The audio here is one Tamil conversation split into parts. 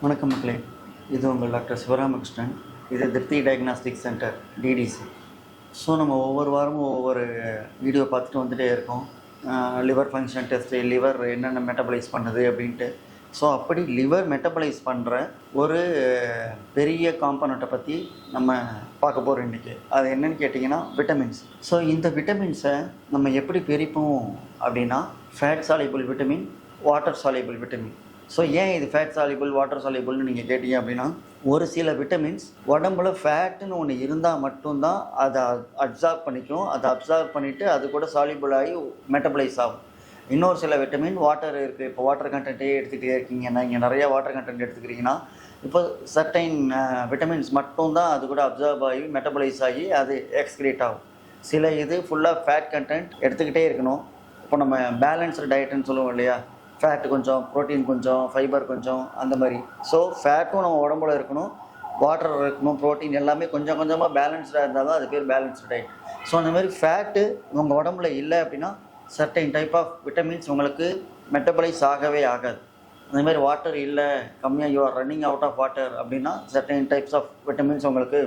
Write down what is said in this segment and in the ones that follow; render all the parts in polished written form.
வணக்கம் மக்களே, இது உங்கள் டாக்டர் சிவராமகிருஷ்ணன். இது திருப்தி டயக்னாஸ்டிக் சென்டர் டிடிசி. ஸோ நம்ம ஒவ்வொரு வாரமும் ஒவ்வொரு வீடியோ பார்த்துட்டு வந்துகிட்டே இருக்கோம். லிவர் ஃபங்க்ஷன் டெஸ்ட்டு, லிவர் என்னென்ன மெட்டபலைஸ் பண்ணுது அப்படின்ட்டு. ஸோ அப்படி லிவர் மெட்டபலைஸ் பண்ணுற ஒரு பெரிய காம்பனண்ட்டை பற்றி நம்ம பார்க்க போகிறோம் இன்றைக்கி. அது என்னென்னு கேட்டிங்கன்னா விட்டமின்ஸ். ஸோ இந்த விட்டமின்ஸை நம்ம எப்படி பிரிப்போம் அப்படின்னா fat soluble vitamin, water soluble vitamin. So ஏன் இது ஃபேட் சாலிபிள், வாட்டர் சாலிபிள்னு நீங்கள் கேட்டீங்க அப்படின்னா, ஒரு சில விட்டமின்ஸ் உடம்புல ஃபேட்டுன்னு ஒன்று இருந்தால் மட்டும்தான் அதை அப்சார்ப் பண்ணிக்கும். அதை அப்சார்ப் பண்ணிவிட்டு அது கூட சாலிபிள் ஆகி மெட்டபலைஸ் ஆகும். இன்னொரு சில விட்டமின் வாட்டர் இருக்குது. இப்போ வாட்டர் கண்டென்ட்டே எடுத்துகிட்டே இருக்கீங்கன்னா, இங்கே நிறையா வாட்டர் கண்டென்ட் எடுத்துக்கிறீங்கன்னா, இப்போ சர்டைன் விட்டமின்ஸ் மட்டும்தான் அது கூட அப்சார்ப் ஆகி மெட்டபலைஸ் ஆகி அது எக்ஸ்கிரேட் ஆகும். சில இது ஃபுல்லாக ஃபேட் கண்டென்ட் எடுத்துக்கிட்டே இருக்கணும். இப்போ நம்ம பேலன்ஸ்டு டயட்டுன்னு சொல்லுவோம் இல்லையா, ஃபேட்டு கொஞ்சம், ப்ரோட்டீன் கொஞ்சம், ஃபைபர் கொஞ்சம், அந்த மாதிரி. ஸோ ஃபேட்டும் நம்ம உடம்புல இருக்கணும், வாட்டர் இருக்கணும், ப்ரோட்டீன் எல்லாமே கொஞ்சம் கொஞ்சமாக பேலன்ஸ்டாக இருந்தால் தான் அது பேர் பேலன்ஸ்டு டயட். ஸோ அந்த மாதிரி ஃபேட்டு உங்கள் உடம்புல இல்லை அப்படின்னா சர்டைன் டைப் ஆஃப் விட்டமின்ஸ் உங்களுக்கு மெட்டபலைஸ் ஆகவே ஆகாது. அந்தமாதிரி வாட்டர் இல்லை, கம்மியாக you are running out of water அப்படின்னா சர்டைன் டைப்ஸ் ஆஃப் விட்டமின்ஸ் உங்களுக்கு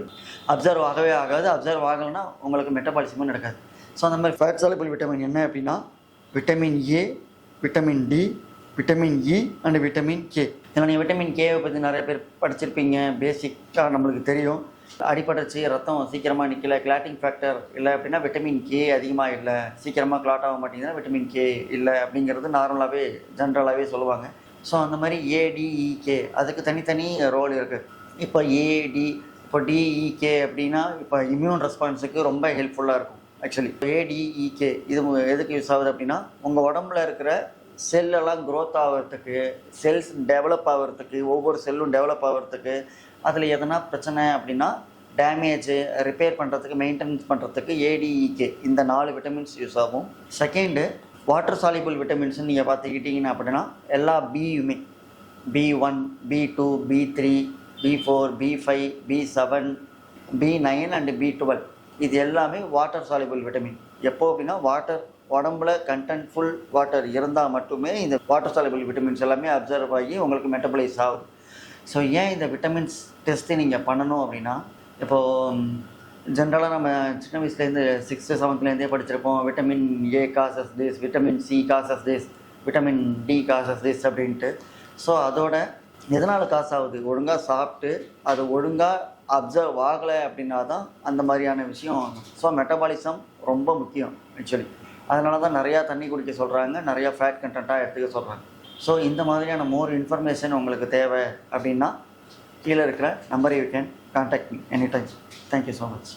அப்சர்வ் ஆகவே ஆகாது. அப்சர்வ் ஆகலைன்னா உங்களுக்கு மெட்டபாலிசமும் நடக்காது. ஸோ அந்த மாதிரி ஃபேட் சாலிபிள் விட்டமின் என்ன அப்படின்னா vitamin A, vitamin D, vitamin E and vitamin K. இதில் நீங்கள் விட்டமின் கேவை பற்றி நிறைய பேர் படிச்சிருப்பீங்க. பேசிக்காக நம்மளுக்கு தெரியும். அடிப்படைச்சி ரத்தம் சீக்கிரமாக நிற்கலை, கிளாட்டிங் ஃபேக்டர் இல்லை அப்படின்னா விட்டமின் கே அதிகமாக இல்லை, சீக்கிரமாக கிளாட் ஆக மாட்டேங்குதுன்னா விட்டமின் கே இல்லை அப்படிங்கிறது நார்மலாகவே ஜென்ரலாகவே சொல்லுவாங்க. ஸோ அந்த மாதிரி ஏடிஇகே அதுக்கு தனித்தனி ரோல் இருக்குது. இப்போ டிஇகே அப்படின்னா இப்போ இம்யூன் ரெஸ்பான்ஸுக்கு ரொம்ப ஹெல்ப்ஃபுல்லாக இருக்கும். ஆக்சுவலி ஏடிஇகே இது எதுக்கு யூஸ் ஆகுது அப்படின்னா, உங்கள் உடம்புல இருக்கிற செல்லெல்லாம் க்ரோத் ஆகிறதுக்கு, செல்ஸ் டெவலப் ஆகிறதுக்கு, ஒவ்வொரு செல்லும் டெவலப் ஆகிறதுக்கு, அதில் எதனா பிரச்சனை அப்படின்னா டேமேஜு ரிப்பேர் பண்ணுறதுக்கு, மெயின்டெனன்ஸ் பண்ணுறதுக்கு ஏடிஇகே இந்த 4 விட்டமின்ஸ் யூஸ் ஆகும். செகண்டு வாட்டர் சாலிபிள் விட்டமின்ஸ்ன்னு நீங்கள் பார்த்துக்கிட்டிங்கன்னா அப்படின்னா எல்லா பியுமே, B1, B2, B3, B4, B5, B7, B9 and B12 இது எல்லாமே வாட்டர் சாலிபிள் விட்டமின். எப்போ அப்படின்னா வாட்டர் உடம்புல கண்டென்ட் ஃபுல் வாட்டர் இருந்தால் மட்டுமே இந்த வாட்டர் சாலிபிள் விட்டமின்ஸ் எல்லாமே அப்சர்வ் ஆகி உங்களுக்கு மெட்டபலைஸ் ஆகுது. ஸோ ஏன் இந்த விட்டமின்ஸ் டெஸ்ட்டு நீங்கள் பண்ணணும் அப்படின்னா, இப்போது ஜென்ரலாக நம்ம சின்ன வயசுலேருந்து 6th 7th படிச்சிருப்போம். Vitamin A causes this, vitamin C causes this, vitamin D causes this அப்படின்ட்டு. ஸோ அதோட எதனால் காசு ஆகுது, ஒழுங்காக சாப்பிட்டு அது ஒழுங்காக அப்சர்வ் ஆகலை அப்படின்னா தான் அந்த மாதிரியான விஷயம். ஸோ மெட்டபாலிசம் ரொம்ப முக்கியம் ஆக்சுவலி. அதனால தான் நிறையா தண்ணி குடிக்க சொல்கிறாங்க, நிறையா ஃபேட் கண்டென்ட்டாக எடுத்துக்க சொல்கிறாங்க. ஸோ இந்த மாதிரியான மோர் இன்ஃபர்மேஷன் உங்களுக்கு தேவை அப்படின்னா கீழே இருக்கிற நம்பரை you can contact me any time. Thank you so much.